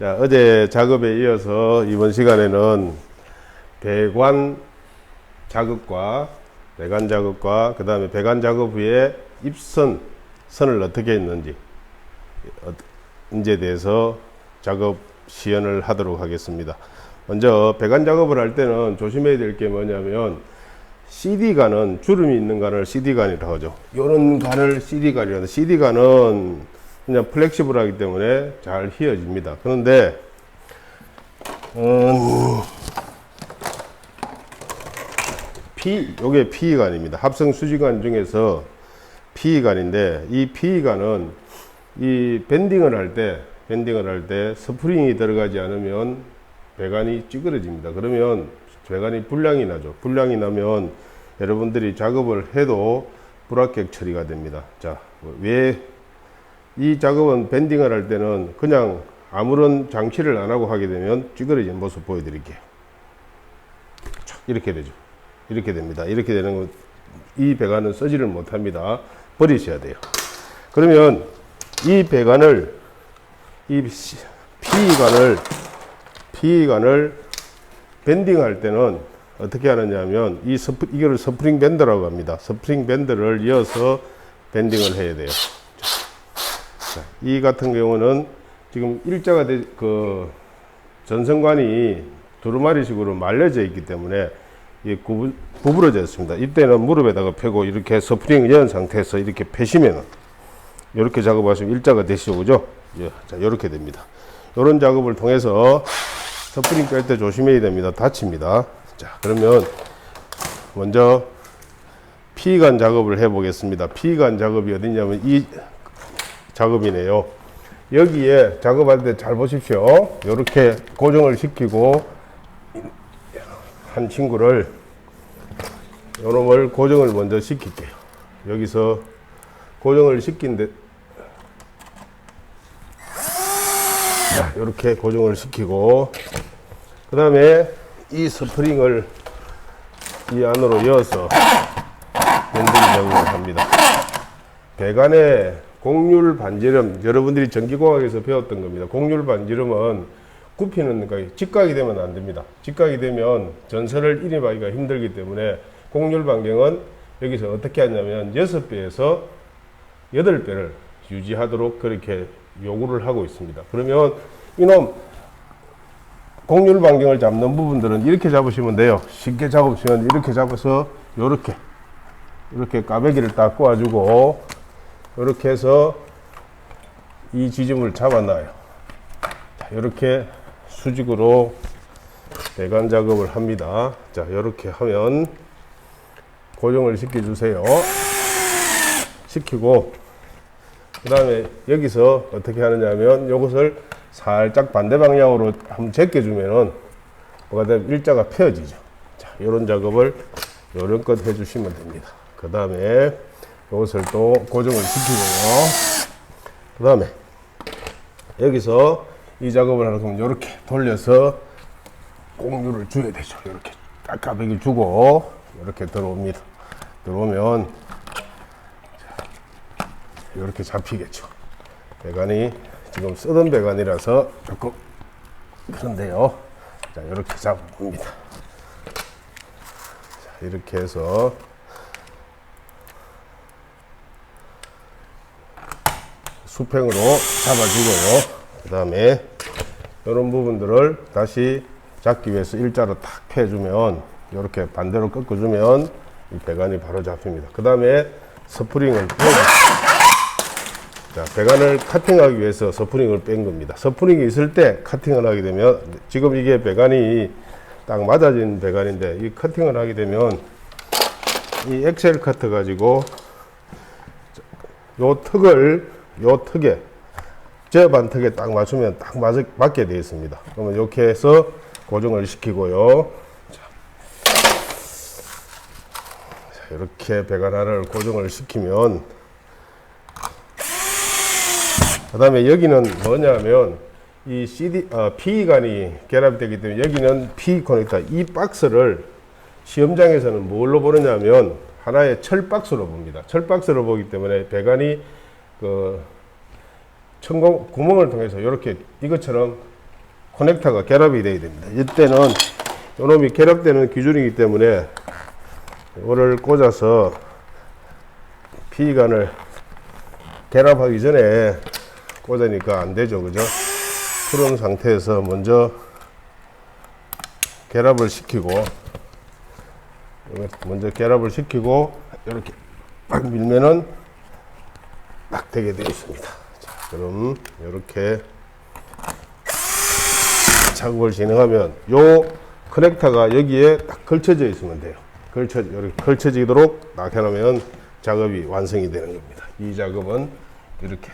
자, 어제 작업에 이어서 이번 시간에는 배관 작업과 그 다음에 배관 작업 후에 선을 어떻게 했는지 인지에 대해서 작업 시연을 하도록 하겠습니다. 먼저 배관 작업을 할 때는 조심해야 될 게 뭐냐면 CD관은 주름이 있는 관을 CD관이라고 하죠. 요런 관을 CD관이라고 하죠. CD관은 그냥 플렉시블하기 때문에 잘 휘어집니다. 그런데 요게 PE관입니다. 합성 수지관 중에서 PE관인데 이 PE관은 이 밴딩을 할 때 스프링이 들어가지 않으면 배관이 찌그러집니다. 그러면 배관이 불량이 나죠. 불량이 나면 여러분들이 작업을 해도 불합격 처리가 됩니다. 자, 왜 이 작업은 밴딩을 할 때는 그냥 아무런 장치를 안 하고 하게 되면 찌그러지는 모습 보여드릴게요. 이렇게 되죠. 이렇게 됩니다. 이렇게 되는 건 이 배관은 쓰지를 못합니다. 버리셔야 돼요. 그러면 이 배관을 이 PE관을 밴딩할 때는 어떻게 하느냐 하면 이거를 스프링 밴더라고 합니다. 스프링 밴더를 이어서 밴딩을 해야 돼요. 자, 이 같은 경우는 지금 일자가 전선관이 두루마리식으로 말려져 있기 때문에 구부러져 있습니다. 이때는 무릎에다가 펴고 이렇게 스프링을 연 상태에서 이렇게 펴시면은 이렇게 작업하시면 일자가 되시죠, 그죠? 자, 이렇게 됩니다. 이런 작업을 통해서 스프링 뺄 때 조심해야 됩니다. 다칩니다. 자, 그러면 먼저 PE관 작업을 해 보겠습니다. PE관 작업이 어디냐면 이 작업이네요. 여기에 작업할 때 잘 보십시오. 이렇게 고정을 시키고 한 친구를 요놈을 고정을 먼저 시킬게요. 여기서 고정을 시킨데 이렇게 고정을 시키고 그 다음에 이 스프링을 이 안으로 이어서 밴딩 작업을 합니다. 배관에 곡률 반지름, 여러분들이 전기공학에서 배웠던 겁니다. 곡률 반지름은 굽히는 거니까 직각이 되면 안 됩니다. 직각이 되면 전선을 인입하기가 힘들기 때문에 곡률 반경은 여기서 어떻게 하냐면 6배에서 8배를 유지하도록 그렇게 요구를 하고 있습니다. 그러면 이놈 곡률 반경을 잡는 부분들은 이렇게 잡으시면 돼요. 쉽게 잡으시면 이렇게 잡아서 이렇게 까베기를 딱 꼬아주고 이렇게 해서 이 지점을 잡아놔요. 이렇게 수직으로 배관 작업을 합니다. 자, 이렇게 하면 고정을 시켜주세요. 시키고 그 다음에 여기서 어떻게 하느냐 하면 이것을 살짝 반대 방향으로 한번 제껴주면은 뭐가 되면 일자가 펴지죠. 자, 이런 작업을 요령껏 해주시면 됩니다. 그 다음에 이것을 또 고정을 시키고요. 그 다음에 여기서 이 작업을 하려고 하면 이렇게 돌려서 곡률을 줘야 되죠. 이렇게 딱 가볍게 주고 이렇게 들어옵니다. 들어오면 이렇게 잡히겠죠. 배관이 지금 쓰던 배관이라서 조금 그런데요. 자, 이렇게 잡아봅니다. 자, 이렇게 해서 수평으로 잡아주고요. 그 다음에 이런 부분들을 다시 잡기 위해서 일자로 탁 펴주면 이렇게 반대로 꺾어주면 이 배관이 바로 잡힙니다. 그 다음에 스프링을 자, 배관을 카팅하기 위해서 스프링을 뺀 겁니다. 스프링이 있을 때 카팅을 하게 되면 지금 이게 배관이 딱 맞아진 배관인데 이 커팅을 하게 되면 이 엑셀 커터 가지고 요 턱에 저 반턱에 딱 맞추면 딱 맞게 되어 있습니다. 그러면 이렇게 해서 고정을 시키고요. 자, 이렇게 배관 하나를 고정을 시키면 그 다음에 여기는 뭐냐면 이 PE관이 결합되기 때문에 여기는 PE 커넥터 이 박스를 시험장에서는 뭘로 보느냐면 하나의 철박스로 봅니다. 철박스로 보기 때문에 배관이 구멍을 통해서 이렇게 이것처럼 커넥터가 결합이 되어야 됩니다. 이때는 요놈이 결합되는 기준이기 때문에 이거를 꽂아서 피관을 결합하기 전에 꽂으니까 안 되죠. 그죠? 푸른 상태에서 먼저 결합을 시키고, 이렇게 딱 밀면은 딱 되게 되어 있습니다. 자, 그럼 이렇게 작업을 진행하면 요 커넥터가 여기에 딱 걸쳐져 있으면 돼요. 이렇게 걸쳐지도록 딱 해놓으면 작업이 완성이 되는 겁니다. 이 작업은 이렇게.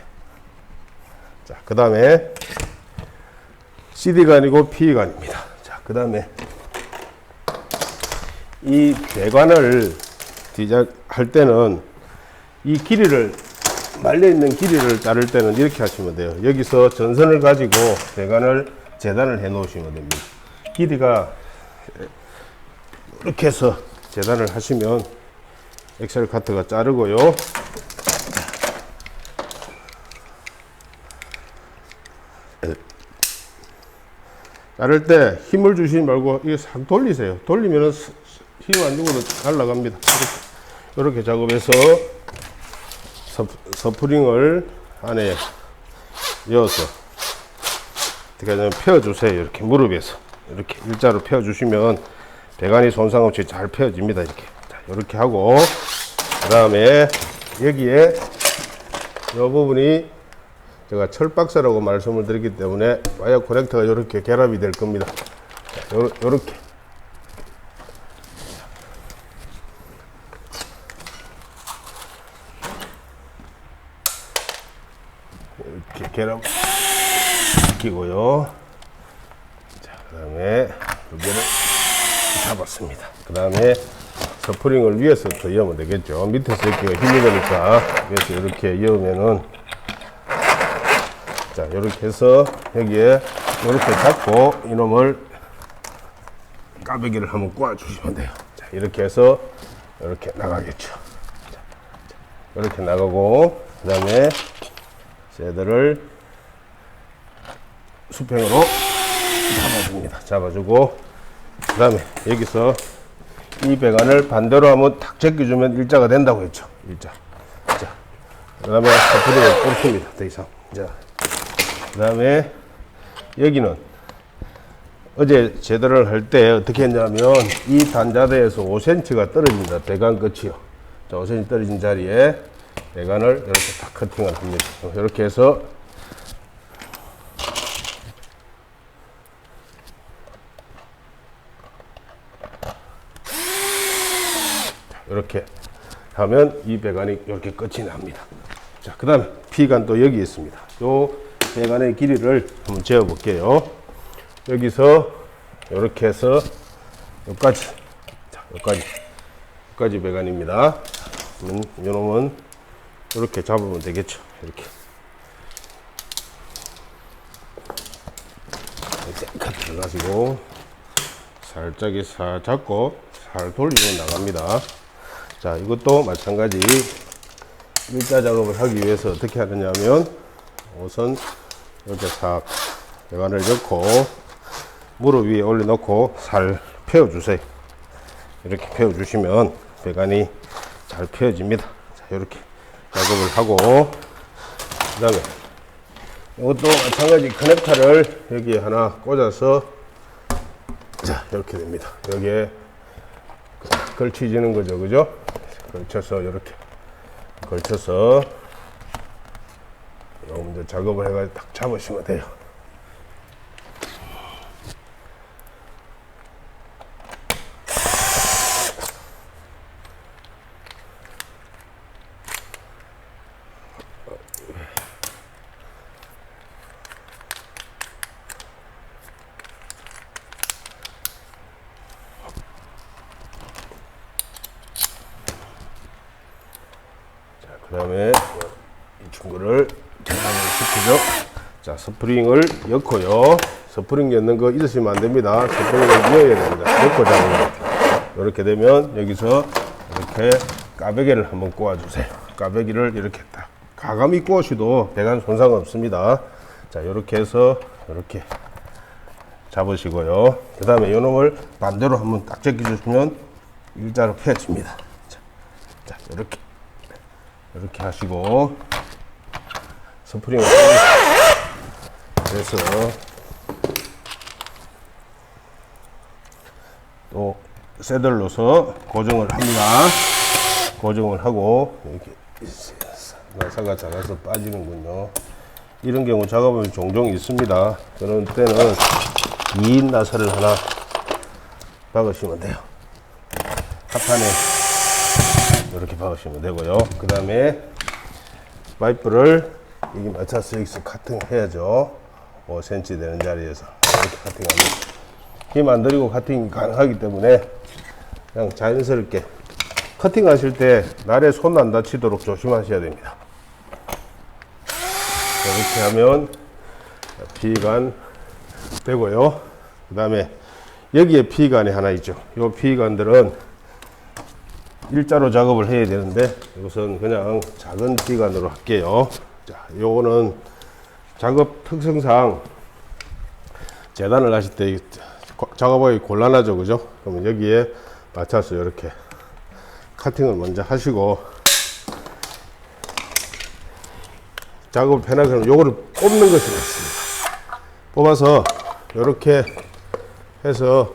자, 그 다음에 CD가 아니고 PE관입니다. 자, 그 다음에 이 배관을 할 때는 이 길이를, 말려있는 길이를 자를 때는 이렇게 하시면 돼요. 여기서 전선을 가지고 배관을 재단을 해 놓으시면 됩니다. 길이가 이렇게 해서 재단을 하시면 엑셀 카트가 자르고요. 자를 때 힘을 주시지 말고 이게 싹 돌리세요. 돌리면은 힘 안 주고도 날아갑니다. 이렇게 작업해서 스프링을 안에 넣어서 어떻게 하냐면 펴주세요. 이렇게 무릎에서 이렇게 일자로 펴주시면 배관이 손상 없이 잘 펴집니다. 이렇게. 자, 이렇게 하고, 그 다음에 여기에 이 부분이 제가 철박스라고 말씀을 드렸기 때문에 와이어 커넥터가 이렇게 결합이 될 겁니다. 자, 요렇게. 이렇게 결합 시키고요. 자, 그 다음에 두 개를 잡았습니다. 그 다음에 스프링을 위에서부터 이으면 되겠죠. 밑에서 이렇게 힘이 되니까 위에서 이렇게 이으면은, 자, 이렇게 해서 여기에 이렇게 잡고 이놈을 까베기를 한번 꼬아 주시면 돼요. 자, 이렇게 해서 이렇게 나가겠죠. 자, 이렇게 나가고, 그 다음에 쇠들을 수평으로 잡아줍니다. 잡아주고, 그 다음에 여기서 이 배관을 반대로 하면 탁 제껴주면 일자가 된다고 했죠. 일자. 자, 그 다음에 스프링을 꼽습니다. 더 이상. 자, 그 다음에 여기는 어제 제대를 할 때 어떻게 했냐면 이 단자대에서 5cm가 떨어집니다. 배관 끝이요. 자, 5cm 떨어진 자리에 배관을 이렇게 딱 커팅을 합니다. 이렇게 해서 이렇게 하면 이 배관이 이렇게 끝이 납니다. 자, 그 다음에 피관도 여기 있습니다. 요 배관의 길이를 한번 재어 볼게요. 여기서 이렇게 해서 여기까지, 자, 여기까지 배관입니다. 이놈은 이렇게 잡으면 되겠죠. 이렇게 카트를 가지고 살짝 잡고 살 돌리고 나갑니다. 자, 이것도 마찬가지 일자 작업을 하기 위해서 어떻게 하느냐면 우선 이렇게 싹 배관을 넣고 무릎 위에 올려놓고 살 펴주세요. 이렇게 펴주시면 배관이 잘 펴집니다. 자, 이렇게 작업을 하고, 그 다음에 이것도 마찬가지 커넥터를 여기에 하나 꽂아서, 자, 이렇게 됩니다. 여기에 걸치지는 거죠. 그죠? 걸쳐서 이렇게 걸쳐서 먼저 작업을 해가지고 딱 잡으시면 돼요. 그 다음에 이 친구를 결합을 시키죠. 자, 스프링을 넣고요. 스프링 넣는 거 잊으시면 안 됩니다. 스프링을 넣어야 됩니다. 넣고 잡으면 이렇게 되면 여기서 이렇게 까베기를 한번 꼬아주세요. 까베기를 이렇게 딱 가감이 꼬으셔도 배관 손상 없습니다. 자, 이렇게 해서 이렇게 잡으시고요. 그 다음에 이놈을 반대로 한번 딱 제껴주시면 일자로 펴집니다. 자, 이렇게 하시고 스프링을 그래서 또 새들로서 고정을 합니다. 고정을 하고 이렇게 나사가 작아서 빠지는군요. 이런 경우 작업은 종종 있습니다. 그런 때는 긴 나사를 하나 박으시면 돼요. 합판에 이렇게 박으시면 되고요. 그 다음에 파이프를 여기 맞춰서 여기서 카팅 해야죠. 5cm 되는 자리에서 이렇게 카팅하면 힘 안 들이고 카팅이 가능하기 때문에 그냥 자연스럽게 커팅 하실 때 날에 손 안 다치도록 조심하셔야 됩니다. 이렇게 하면 피관 되고요. 그 다음에 여기에 피관이 하나 있죠. 이 피관들은 일자로 작업을 해야 되는데 이것은 그냥 작은 피관으로 할게요. 자, 요거는 작업 특성상 재단을 하실 때 작업하기 곤란하죠, 그죠? 그러면 여기에 맞춰서 이렇게 카팅을 먼저 하시고 작업을 편하게 하면 요거를 뽑는 것이 맞습니다. 뽑아서 이렇게 해서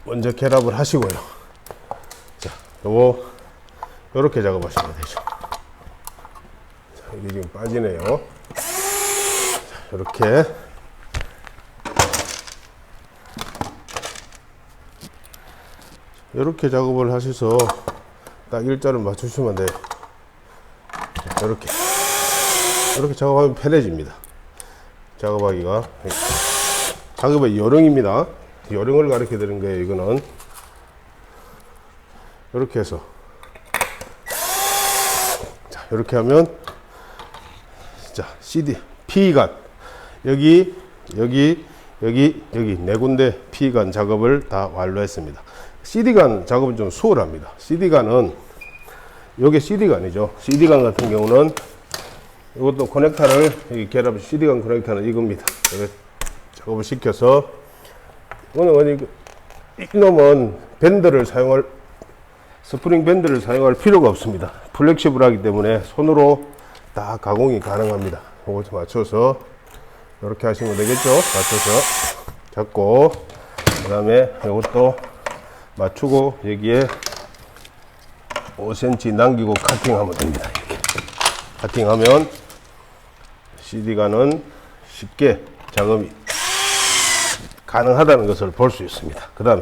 먼저 결합을 하시고요. 자, 요거 요렇게 작업하시면 되죠. 자, 이게 지금 빠지네요. 자, 이렇게 이렇게 작업을 하셔서 딱 일자로 맞추시면 돼요. 자, 이렇게 작업하면 편해집니다. 작업하기가 작업의 요령입니다. 요령을 가르쳐 드리는 거예요. 이거는 이렇게 해서 자, 이렇게 하면 자, CD P관 여기 네 군데 P관 작업을 다 완료했습니다. CD관 작업은 좀 수월합니다. CD관은 요게 CD관이죠. CD관 같은 경우는 이것도 커넥터를 여기 결합 CD관 커넥터는 이겁니다. 이렇게 작업을 시켜서 이놈은 밴드를 사용할 스프링 밴드를 사용할 필요가 없습니다. 플렉시블하기 때문에 손으로 다 가공이 가능합니다. 이걸 맞춰서 이렇게 하시면 되겠죠. 맞춰서 잡고 그 다음에 이것도 맞추고 여기에 5cm 남기고 카팅하면 됩니다. 이렇게 카팅하면 CD관은 쉽게 작업이 가능하다는 것을 볼 수 있습니다. 그 다음에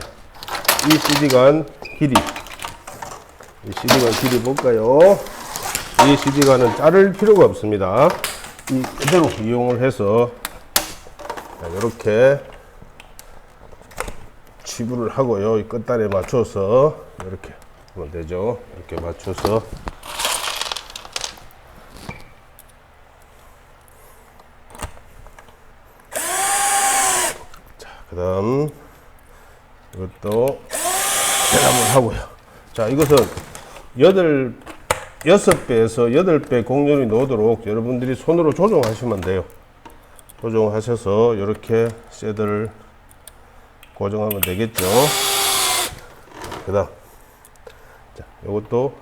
이 CD관 길이 볼까요? 이 CD관은 자를 필요가 없습니다. 이 그대로 이용을 해서 이렇게 치부를 하고요. 이 끝단에 맞춰서 이렇게 하면 되죠. 이렇게 맞춰서 자, 그 다음 이것도 결합을 하고요. 자, 이것은 6배에서 8배 곡률이 나오도록 여러분들이 손으로 조정하시면 돼요. 조정하셔서 이렇게 셋을 고정하면 되겠죠. 그 다음 자, 이것도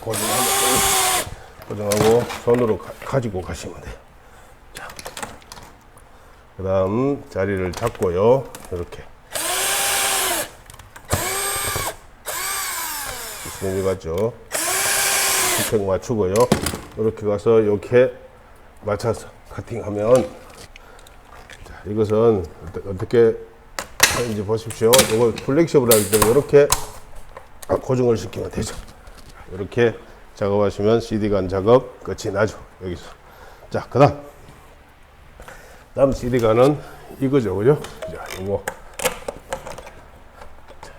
고정하고 손으로 가지고 가시면 돼요. 자, 그 다음 자리를 잡고요. 이렇게 시스템이 맞죠. 스펙 맞추고요. 이렇게 가서 이렇게 맞춰서 카팅하면 자, 이것은 어떻게 하는지 보십시오. 이거 플렉시블하기 때문에 이렇게 고정을 시키면 되죠. 이렇게 작업하시면 CD관 작업 끝이 나죠. 여기서 자, 다음 CD관은 이거죠, 그죠? 자, 이거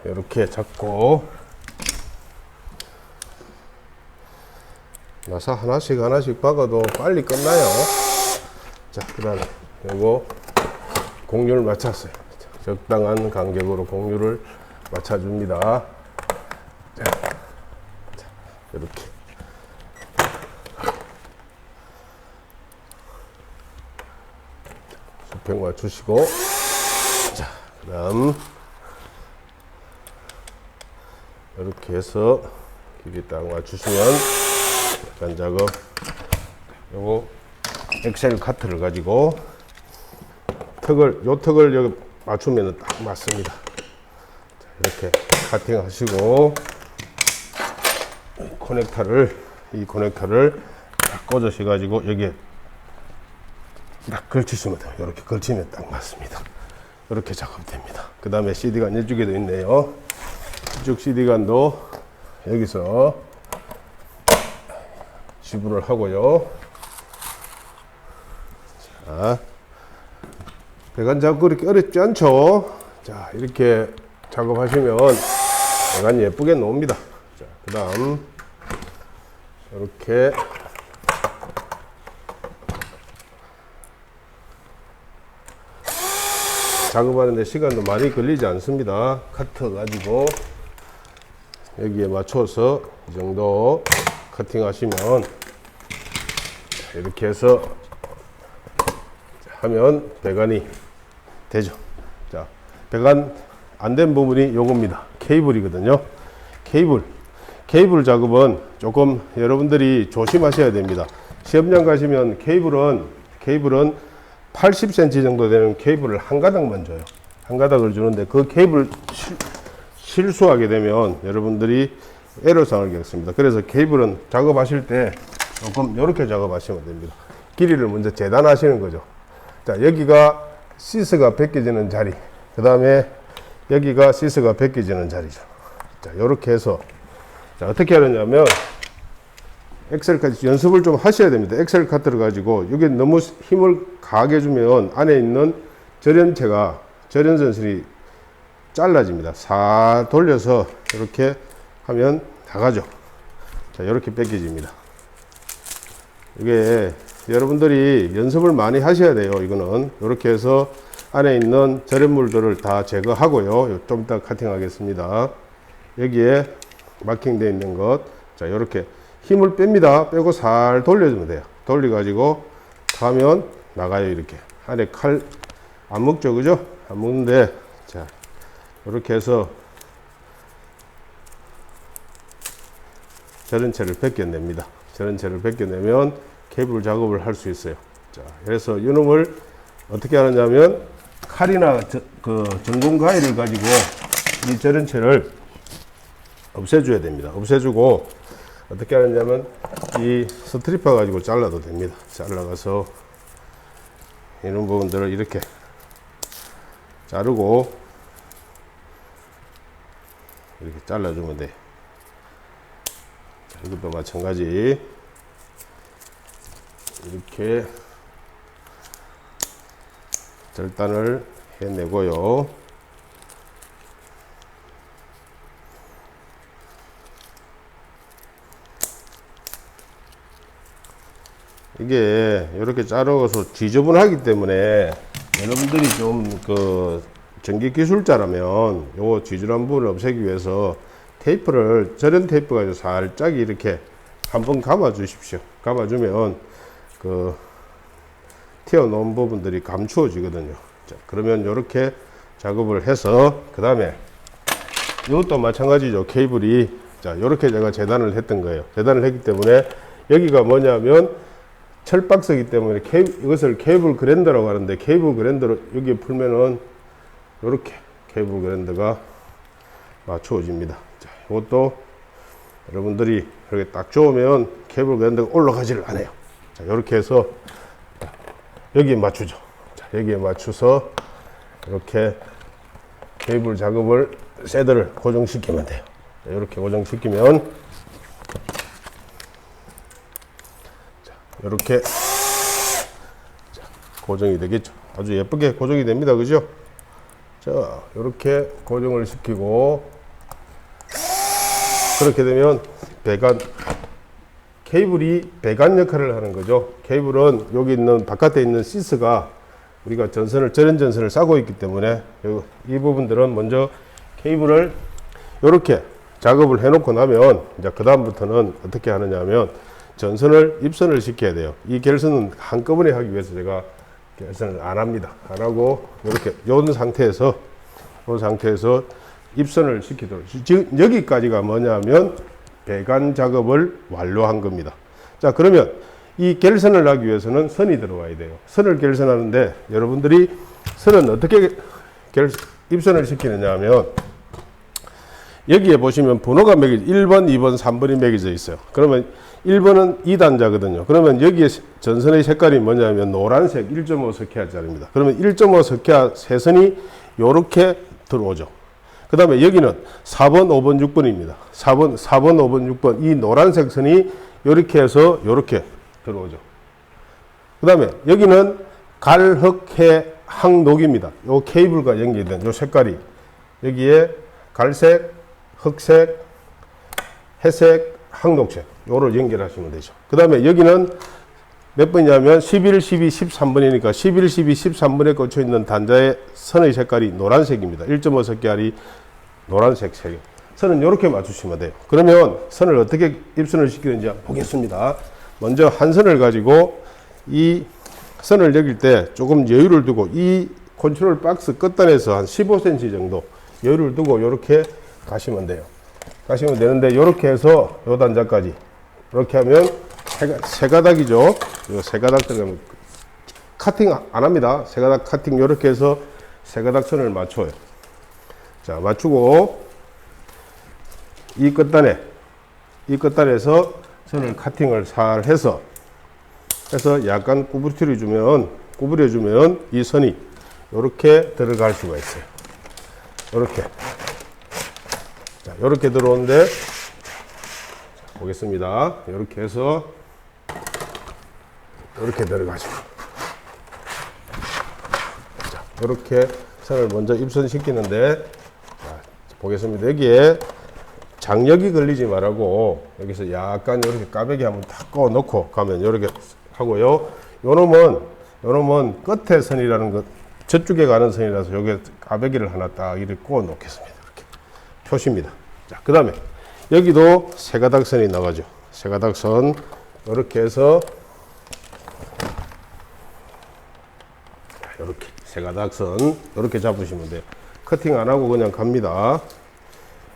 이렇게 잡고 나사 하나씩 박아도 빨리 끝나요. 자, 그 다음에 이거 곡률 맞췄어요. 적당한 간격으로 곡률을 맞춰줍니다. 자, 이렇게 이렇게 맞추시고, 자, 그다음 이렇게 해서 길이 딱 맞추시면 약간 작업. 요거 엑셀 카트를 가지고 요 턱을 여기 맞추면 딱 맞습니다. 자, 이렇게 카팅하시고 이 커넥터를 딱 꽂으셔 가지고 여기에 딱 걸치시면 돼요. 이렇게 걸치면 딱 맞습니다. 이렇게 작업됩니다. 그 다음에 CD관 이쪽에도 있네요. 이쪽 CD관도 여기서 지분을 하고요. 자, 배관 작업 그렇게 어렵지 않죠? 자, 이렇게 작업하시면 배관이 예쁘게 나옵니다. 자, 그 다음 이렇게 작업하는데 시간도 많이 걸리지 않습니다. 카터 가지고 여기에 맞춰서 이 정도 커팅 하시면 이렇게 해서 하면 배관이 되죠. 자, 배관 안 된 부분이 요겁니다. 케이블이거든요. 케이블 작업은 조금 여러분들이 조심하셔야 됩니다. 시험장 가시면 케이블은 80cm 정도 되는 케이블을 한 가닥만 줘요. 한 가닥을 주는데 그 케이블 실수하게 되면 여러분들이 애로사항을 겪습니다. 그래서 케이블은 작업하실 때 조금 이렇게 작업하시면 됩니다. 길이를 먼저 재단하시는 거죠. 자, 여기가 시스가 벗겨지는 자리, 그 다음에 여기가 시스가 벗겨지는 자리죠. 자, 이렇게 해서 자, 어떻게 하느냐면 엑셀 카트 연습을 좀 하셔야 됩니다. 엑셀 카트를 가지고 여기 너무 힘을 가하게 주면 안에 있는 절연전선이 잘라집니다. 사 돌려서 이렇게 하면 나가죠. 자, 이렇게 뺏겨집니다. 이게 여러분들이 연습을 많이 하셔야 돼요. 이거는 이렇게 해서 안에 있는 절연물들을 다 제거하고요. 좀 이따 카팅하겠습니다. 여기에 마킹되어 있는 것, 자, 이렇게 힘을 뺍니다. 빼고 살 돌려주면 돼요. 돌려가지고 가면 나가요. 이렇게 안에 칼 안 먹죠, 그죠? 안 먹는데, 자, 이렇게 해서 절연체를 벗겨냅니다. 절연체를 벗겨내면 케이블 작업을 할 수 있어요. 자, 그래서 이놈을 어떻게 하느냐면 칼이나 전공 가위를 가지고 이 절연체를 없애줘야 됩니다. 없애주고 어떻게 하느냐면 이 스트리퍼 가지고 잘라도 됩니다. 잘라가서 이런 부분들을 이렇게 자르고 이렇게 잘라주면 돼요. 자, 이것도 마찬가지 이렇게 절단을 해내고요. 이게 이렇게 자르고서 지저분하기 때문에 여러분들이 좀 전기 기술자라면 요거 지저분한 부분을 없애기 위해서 테이프를 절연 테이프 가지고 살짝 이렇게 한번 감아 주십시오. 감아 주면 튀어나온 부분들이 감추어지거든요. 자, 그러면 이렇게 작업을 해서 그 다음에 이것도 마찬가지죠. 케이블이 자, 이렇게 제가 재단을 했던 거예요. 재단을 했기 때문에 여기가 뭐냐면 철박스이기 때문에 이것을 케이블 그랜더라고 하는데 케이블 그랜더로 여기에 풀면은 이렇게 케이블 그랜더가 맞추어집니다. 자, 이것도 여러분들이 이렇게 딱 좋으면 케이블 그랜더가 올라가지를 않아요. 자, 이렇게 해서 여기에 맞추죠. 자, 여기에 맞춰서 이렇게 케이블 작업을 새들을 고정시키면 돼요. 자, 이렇게 고정시키면 이렇게 고정이 되겠죠. 아주 예쁘게 고정이 됩니다. 그죠? 자, 이렇게 고정을 시키고 그렇게 되면 케이블이 배관 역할을 하는 거죠. 케이블은 여기 있는 바깥에 있는 시스가 우리가 절연 전선을 싸고 있기 때문에 이 부분들은 먼저 케이블을 이렇게 작업을 해 놓고 나면 이제 그 다음부터는 어떻게 하느냐 하면 전선을 입선을 시켜야 돼요. 이 결선은 한꺼번에 하기 위해서 제가 결선을 안 합니다. 안 하고 이렇게 요 상태에서 입선을 시키도록. 지금 여기까지가 뭐냐면 배관 작업을 완료한 겁니다. 자, 그러면 이 결선을 하기 위해서는 선이 들어와야 돼요. 선을 결선하는데 여러분들이 선은 어떻게 입선을 시키느냐 하면 여기에 보시면 번호가 매겨져 1번, 2번, 3번이 매겨져 있어요. 그러면 1번은 2단자거든요. 그러면 여기에 전선의 색깔이 뭐냐면 노란색 1.5 석회화짜리입니다. 그러면 1.5 석회화 세선이 요렇게 들어오죠. 그 다음에 여기는 4번, 5번, 6번입니다. 4번, 5번, 6번. 이 노란색 선이 요렇게 해서 요렇게 들어오죠. 그 다음에 여기는 갈흑해 항녹입니다. 요 케이블과 연결된 요 색깔이 여기에 갈색, 흑색, 회색, 항녹색 요를 연결하시면 되죠. 그 다음에 여기는 몇 번이냐면 11, 12, 13번이니까 11, 12, 13번에 꽂혀 있는 단자의 선의 색깔이 노란색입니다. 1.5 석계알이 노란색 색. 선은 이렇게 맞추시면 돼요. 그러면 선을 어떻게 입선을 시키는지 보겠습니다. 먼저 한 선을 가지고 이 선을 여길 때 조금 여유를 두고 이 컨트롤 박스 끝단에서 한 15cm 정도 여유를 두고 이렇게 가시면 돼요. 가시면 되는데 이렇게 해서 요 단자까지 이렇게 하면 세 가닥이죠. 요 세 가닥 들어가면 카팅 안 합니다. 세 가닥 카팅 이렇게 해서 세 가닥 선을 맞춰요. 자, 맞추고 이 끝단에서 선을 카팅을 살 해서 약간 구부려 주면 이 선이 이렇게 들어갈 수가 있어요. 이렇게. 자, 이렇게 들어오는데 보겠습니다. 이렇게 해서 이렇게 들어가지고 자, 이렇게 선을 먼저 입선시키는데 자, 보겠습니다. 여기에 장력이 걸리지 말고 여기서 약간 이렇게 까베기 한번 탁 꺼 놓고 가면 이렇게 하고요. 요놈은 끝에 선이라는 것 저쪽에 가는 선이라서 여기에 까베기를 하나 딱 이렇게 꺼 놓겠습니다. 이렇게 표시입니다. 자, 그 다음에 여기도 세 가닥 선이 나가죠. 세 가닥 선 이렇게 해서 이렇게 세 가닥 선 이렇게 잡으시면 돼요. 커팅 안 하고 그냥 갑니다.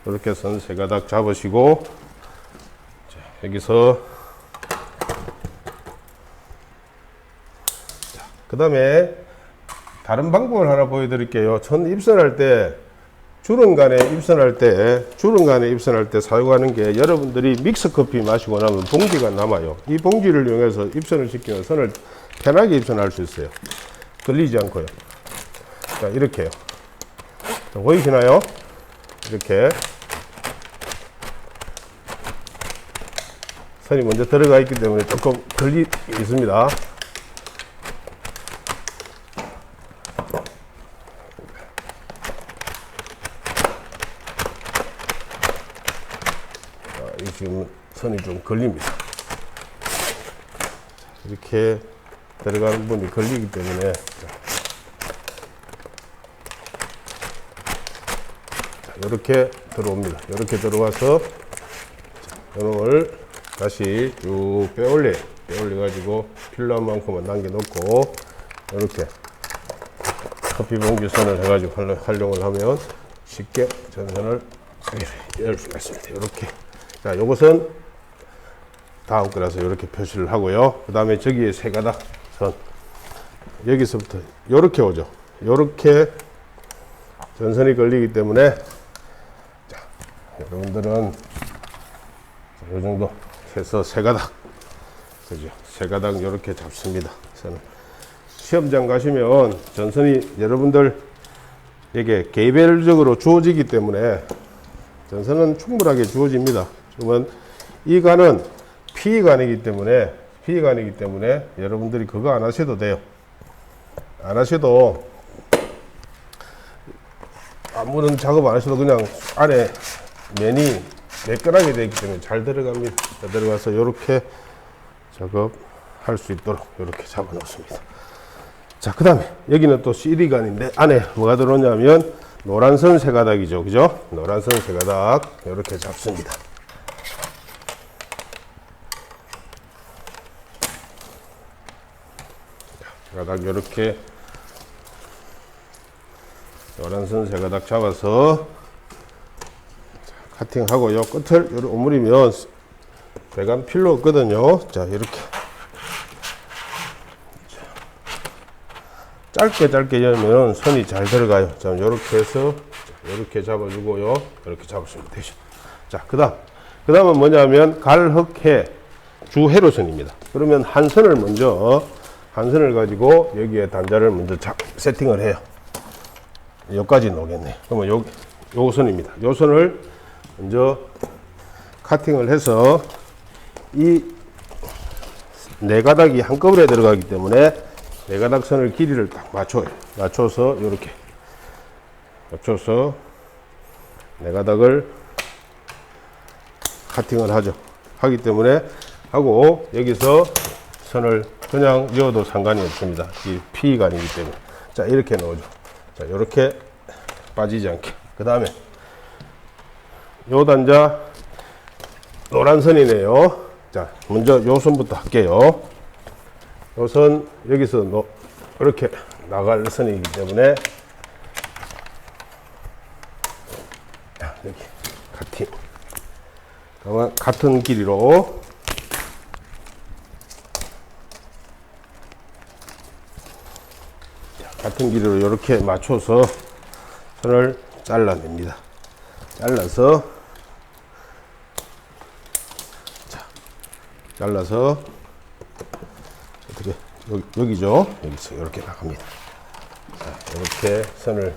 이렇게 선 세 가닥 잡으시고 자, 여기서 그 다음에 다른 방법을 하나 보여드릴게요. 전 입선할 때 주름간에 입선할 때 사용하는 게 여러분들이 믹스 커피 마시고 나면 봉지가 남아요. 이 봉지를 이용해서 입선을 시키면 선을 편하게 입선할 수 있어요. 걸리지 않고요. 자, 이렇게요. 자, 보이시나요? 이렇게 선이 먼저 들어가 있기 때문에 조금 걸리 있습니다. 지금 선이 좀 걸립니다. 이렇게 들어가는 부분이 걸리기 때문에 이렇게 들어옵니다. 이렇게 들어와서 이놈을 다시 쭉 빼올려 가지고 필요한 만큼만 남겨놓고 이렇게 커피 봉지 선을 해가지고 활용을 하면 쉽게 전선을 열 수가 있습니다. 이렇게. 자, 요것은 다음 거라서 이렇게 표시를 하고요. 그 다음에 저기에 세 가닥 선. 여기서부터 요렇게 오죠. 요렇게 전선이 걸리기 때문에 자, 여러분들은 요 정도 해서 세 가닥. 그죠? 세 가닥 요렇게 잡습니다. 선을. 시험장 가시면 전선이 여러분들 이게 개별적으로 주어지기 때문에 전선은 충분하게 주어집니다. 그러면 이 간은 피관이기 때문에 여러분들이 그거 안 하셔도 돼요. 안 하셔도 아무런 작업 안 하셔도 그냥 안에 면이 매끈하게 되어 있기 때문에 잘 들어갑니다. 잘 들어가서 이렇게 작업할 수 있도록 이렇게 잡아 놓습니다. 자, 그 다음에 여기는 또 CD관인데 안에 뭐가 들어오냐면 노란선 세 가닥이죠. 그죠? 노란선 세 가닥 이렇게 잡습니다. 가닥 이렇게 노란 선 세 가닥 잡아서 카팅하고 요 끝을 요렇게 오므리면 배관 필요 없거든요. 자, 이렇게 짧게 열면 선이 잘 들어가요. 자, 요렇게 해서 이렇게 잡아주고요. 이렇게 잡으시면 되죠. 자, 그 다음은 뭐냐면 갈흑해 주회로선입니다. 그러면 한 선을 가지고 여기에 단자를 먼저 세팅을 해요. 여기까지 나오겠네요. 그러면 요 선입니다. 요 선을 먼저 카팅을 해서 이 네 가닥이 한꺼번에 들어가기 때문에 네 가닥 선을 길이를 딱 맞춰서 이렇게 맞춰서 네 가닥을 카팅을 하기 때문에 하고 여기서 선을 그냥 이어도 상관이 없습니다. 이 피관이기 때문에. 자, 이렇게 넣어줘. 자, 이렇게 빠지지 않게. 그 다음에 요 단자 노란 선이네요. 자, 먼저 요 선부터 할게요. 요 선 여기서 이렇게 나갈 선이기 때문에 여기 카팅. 같은 길이로 이렇게 맞춰서 선을 잘라냅니다. 잘라서 어떻게 여기죠? 여기서 이렇게 나갑니다. 자, 이렇게 선을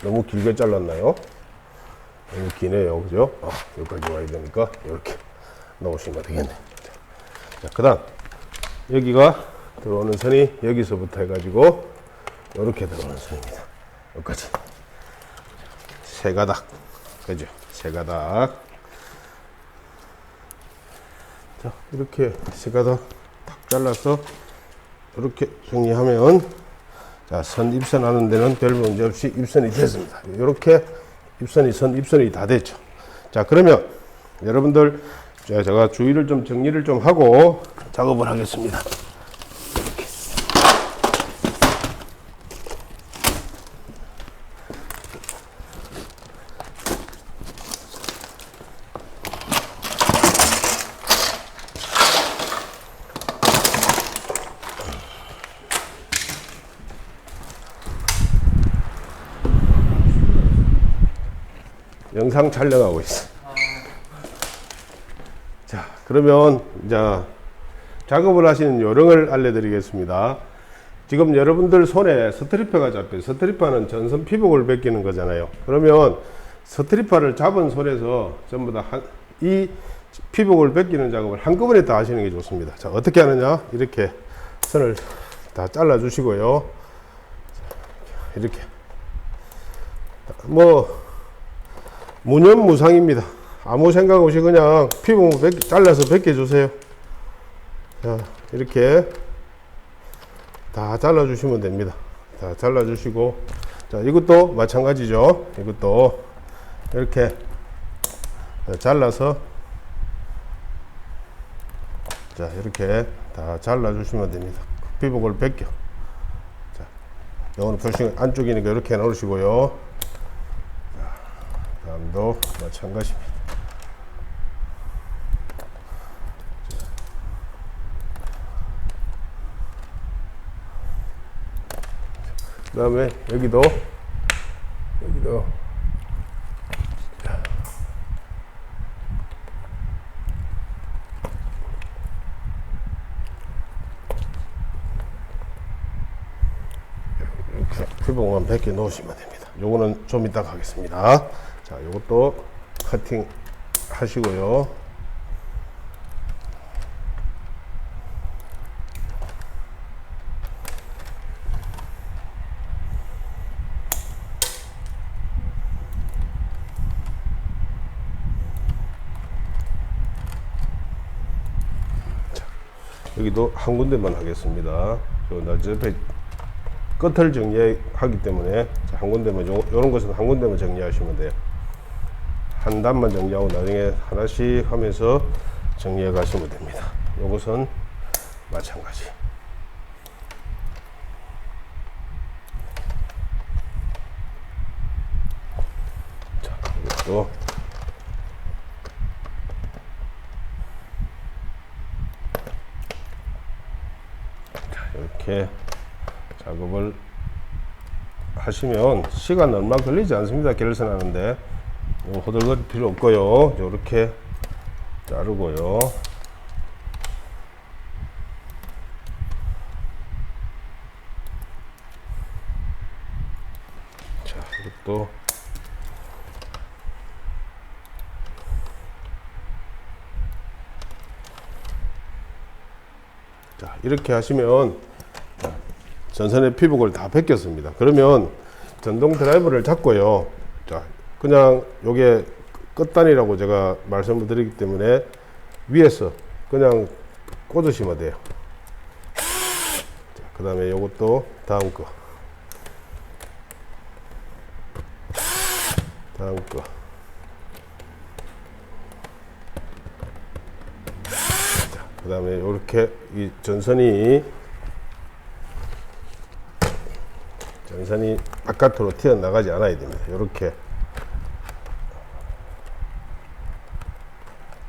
너무 길게 잘랐나요? 너무 기네요, 그죠? 여기까지 와야 되니까 이렇게 넣으시면 되겠네. 자, 그다음 여기가 들어오는 선이 여기서부터 해가지고 이렇게 들어오는 선입니다. 여기까지 세 가닥, 그죠? 세 가닥. 자, 이렇게 세 가닥 탁 잘라서 이렇게 정리하면 자, 입선 하는 데는 별 문제 없이 입선이 됐습니다. 이렇게 입선이 다 됐죠. 자, 그러면 여러분들 제가 주의를 좀 정리를 좀 하고 작업을 하겠습니다. 이렇게. 영상 촬영하고 있어. 자, 그러면 이제 작업을 하시는 요령을 알려드리겠습니다. 지금 여러분들 손에 스트리퍼가 잡혀요. 스트리퍼는 전선 피복을 벗기는 거잖아요. 그러면 스트리퍼를 잡은 손에서 전부 다 이 피복을 벗기는 작업을 한꺼번에 다 하시는 게 좋습니다. 자, 어떻게 하느냐? 이렇게 선을 다 잘라 주시고요. 이렇게 무념무상입니다. 아무 생각 없이 그냥 피부 잘라서 벗겨주세요. 자, 이렇게 다 잘라주시면 됩니다. 다 잘라주시고, 자, 이것도 마찬가지죠. 이것도 이렇게 잘라서, 자, 이렇게 다 잘라주시면 됩니다. 피복을 벗겨. 자, 이거는 보시면 안쪽이니까 이렇게 넣으시고요. 다음도 마찬가지입니다. 그 다음에 여기도 피복만 100개 넣으시면 됩니다. 요거는 좀 이따 가겠습니다. 자, 요것도 커팅 하시고요. 자, 여기도 한 군데만 하겠습니다. 옆에 끝을 정리하기 때문에 한 군데만, 요런 것은 한 군데만 정리하시면 돼요. 한 단만 정리하고 나중에 하나씩 하면서 정리해 가시면 됩니다. 요것은 마찬가지. 이것도 이렇게 작업을 하시면 시간 얼마 걸리지 않습니다. 결선하는데 호들거릴 필요 없고요. 이렇게 자르고요. 자, 이것도 자, 이렇게 하시면 전선의 피복을 다 벗겼습니다. 그러면 전동 드라이버를 잡고요. 자, 그냥 요게 끝단이라고 제가 말씀을 드리기 때문에 위에서 그냥 꽂으시면 돼요. 그 다음에 요것도 다음 거. 다음 거. 그 다음에 이렇게 이 전선이 바깥으로 튀어나가지 않아야 됩니다. 이렇게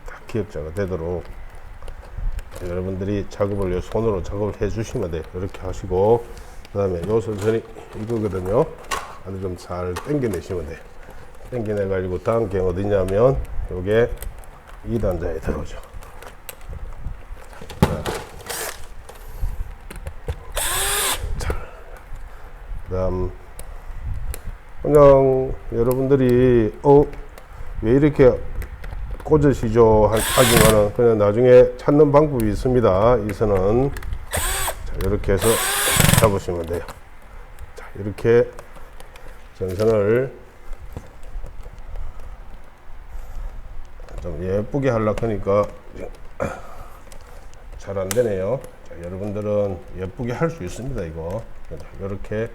다 기역자가 되도록 여러분들이 작업을 손으로 작업을 해 주시면 돼요. 이렇게 하시고, 그 다음에 요 전선이 이거거든요. 아주 좀 잘 당겨내시면 돼요. 당겨내 가지고 다음 게 어디냐면 요게 2단자에 들어오죠. 그다음 그냥 여러분들이 왜 이렇게 꽂으시죠 하지만은 그냥 나중에 찾는 방법이 있습니다. 이 선은 자, 이렇게 해서 잡으시면 돼요. 자, 이렇게 전선을 좀 예쁘게 하려고 하니까 잘 안 되네요. 자, 여러분들은 예쁘게 할 수 있습니다. 이거 이렇게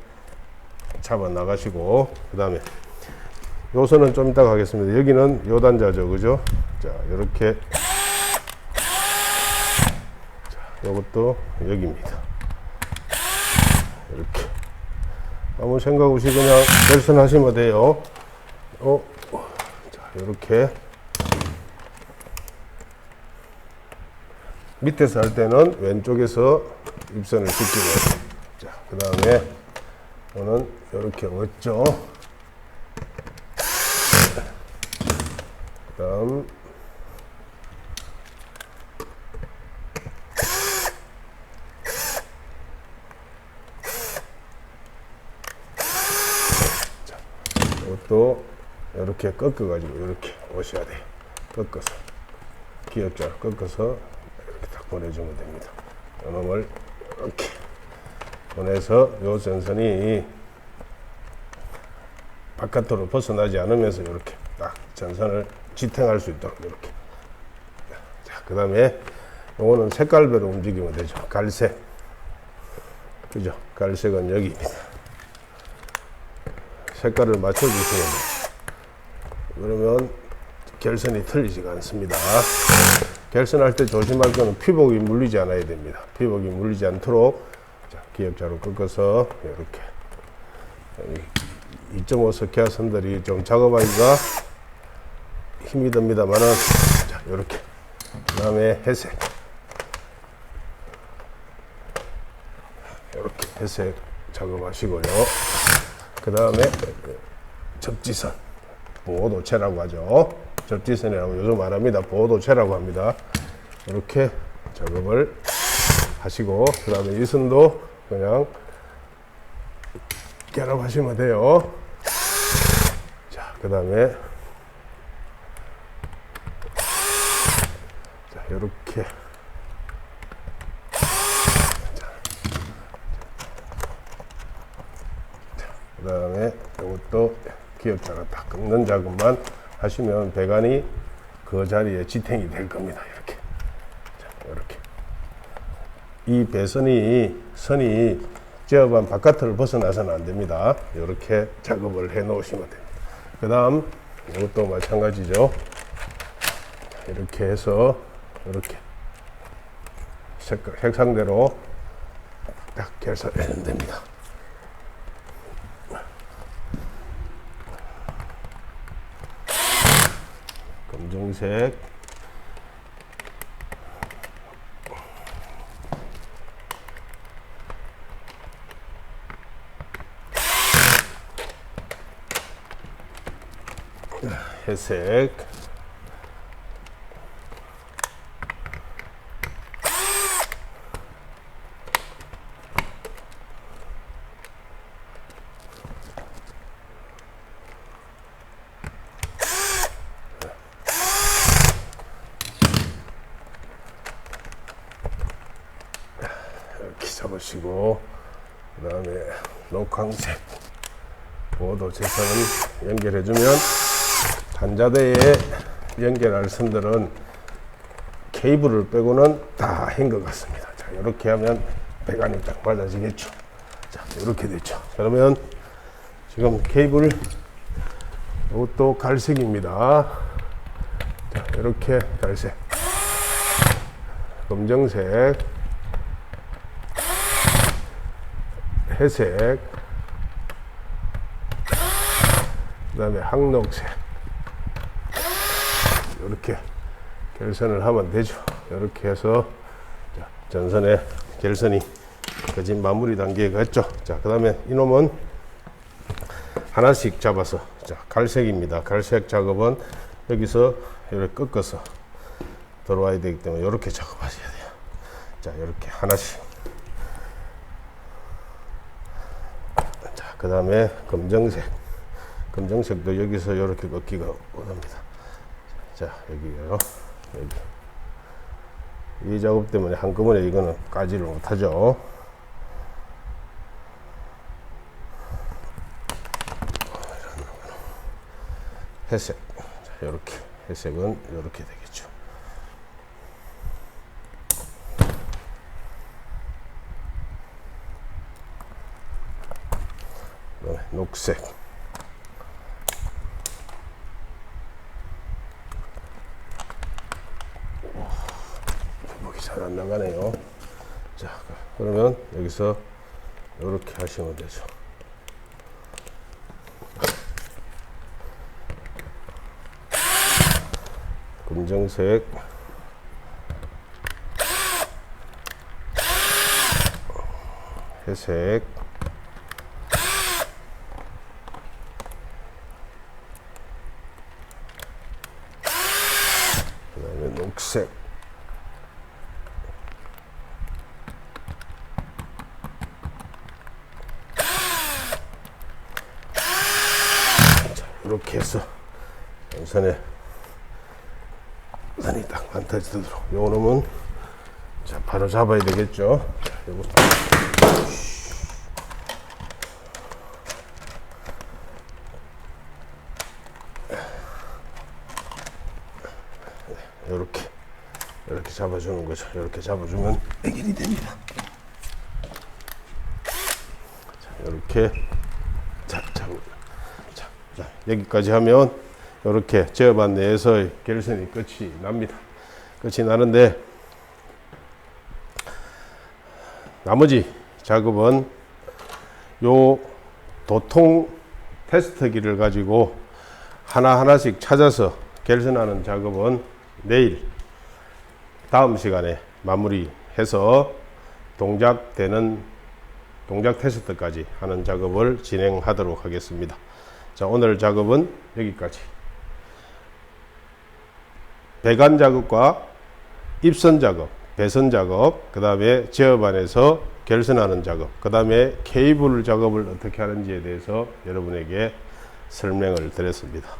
잡아 나가시고, 그 다음에 요선은 좀 이따가 하겠습니다. 여기는 요 단자죠, 그죠? 자, 이렇게 자, 요것도 여기입니다. 이렇게 아무 생각 없이 그냥 결선하시면 돼요. 자, 이렇게 밑에서 할 때는 왼쪽에서 입선을 시키고, 자, 그 다음에 이거는 이렇게 얻죠. 그 다음 자, 이것도 이렇게 꺾어 가지고 이렇게 오셔야 돼요. 꺾어서 기역자로 꺾어서 이렇게 딱 보내주면 됩니다. 이놈을 이렇게 보내서 요 전선이 바깥으로 벗어나지 않으면서 이렇게 딱 전선을 지탱할 수 있도록 이렇게. 자, 그 다음에 요거는 색깔별로 움직이면 되죠. 갈색, 그죠? 갈색은 여기입니다. 색깔을 맞춰주시면 돼요. 그러면 결선이 틀리지가 않습니다. 결선할 때 조심할 거는 피복이 물리지 않아야 됩니다. 피복이 물리지 않도록 기역자로 꺾어서 이렇게 2.5석 기화선들이 좀 작업하기가 힘이 듭니다만은, 자, 이렇게. 그 다음에 회색. 이렇게 회색 작업하시고요. 그 다음에 접지선. 보호도체라고 하죠. 접지선이라고 요즘 말합니다. 보호도체라고 합니다. 이렇게 작업을 하시고, 그 다음에 이 선도 그냥 결합하시면 돼요. 자, 그 다음에 자, 이렇게 그 다음에 이것도 기역자가 딱 꺾는 작업만 하시면 배관이 그 자리에 지탱이 될 겁니다. 이렇게. 자, 이렇게. 이 선이 제어반 바깥을 벗어나서는 안 됩니다. 이렇게 작업을 해 놓으시면 됩니다. 그 다음 이것도 마찬가지죠. 이렇게 해서 이렇게 색상대로 딱 결선하면 됩니다. 검정색, 회색, 이렇게 잡으시고, 그 다음에 녹황색 보도 재선을 연결해주면 단자대에 연결할 선들은 케이블을 빼고는 다 한 것 같습니다. 자, 이렇게 하면 배관이 딱 맞아지겠죠. 자, 이렇게 됐죠. 그러면 지금 케이블 이것도 갈색입니다. 자, 이렇게 갈색, 검정색, 회색, 그 다음에 황록색, 이렇게 결선을 하면 되죠. 이렇게 해서 전선의 결선이 거짓 마무리 단계에 갔죠. 자, 그 다음에 이놈은 하나씩 잡아서, 자, 갈색입니다. 갈색 작업은 여기서 이렇게 꺾어서 들어와야 되기 때문에 이렇게 작업하셔야 돼요. 자, 이렇게 하나씩. 자, 그 다음에 검정색, 검정색도 여기서 이렇게 꺾기가 원합니다. 자, 여기요. 여기. 이 작업 때문에 한꺼번에 이거는 까지를 못하죠. 회색. 자, 이렇게. 회색은 이렇게 되겠죠. 그다음에 녹색. 잘 안 나가네요. 자, 그러면 여기서 이렇게 하시면 되죠. 검정색, 회색, 그 다음에 녹색, 이렇게 해서 전선에 선이 딱 안 터지도록, 요 놈은 자 바로 잡아야 되겠죠. 자, 요거 이렇게 잡아주는 거죠. 이렇게 잡아주면 해결이 됩니다. 자, 이렇게 자, 여기까지 하면 이렇게 제어반 내에서 결선이 끝이 납니다. 끝이 나는데 나머지 작업은 요 도통 테스트기를 가지고 하나하나씩 찾아서 결선하는 작업은 내일 다음 시간에 마무리해서 동작 테스트까지 하는 작업을 진행하도록 하겠습니다. 자, 오늘 작업은 여기까지. 배관 작업과 입선 작업, 배선 작업, 그 다음에 제어반에서 결선하는 작업, 그 다음에 케이블 작업을 어떻게 하는지에 대해서 여러분에게 설명을 드렸습니다.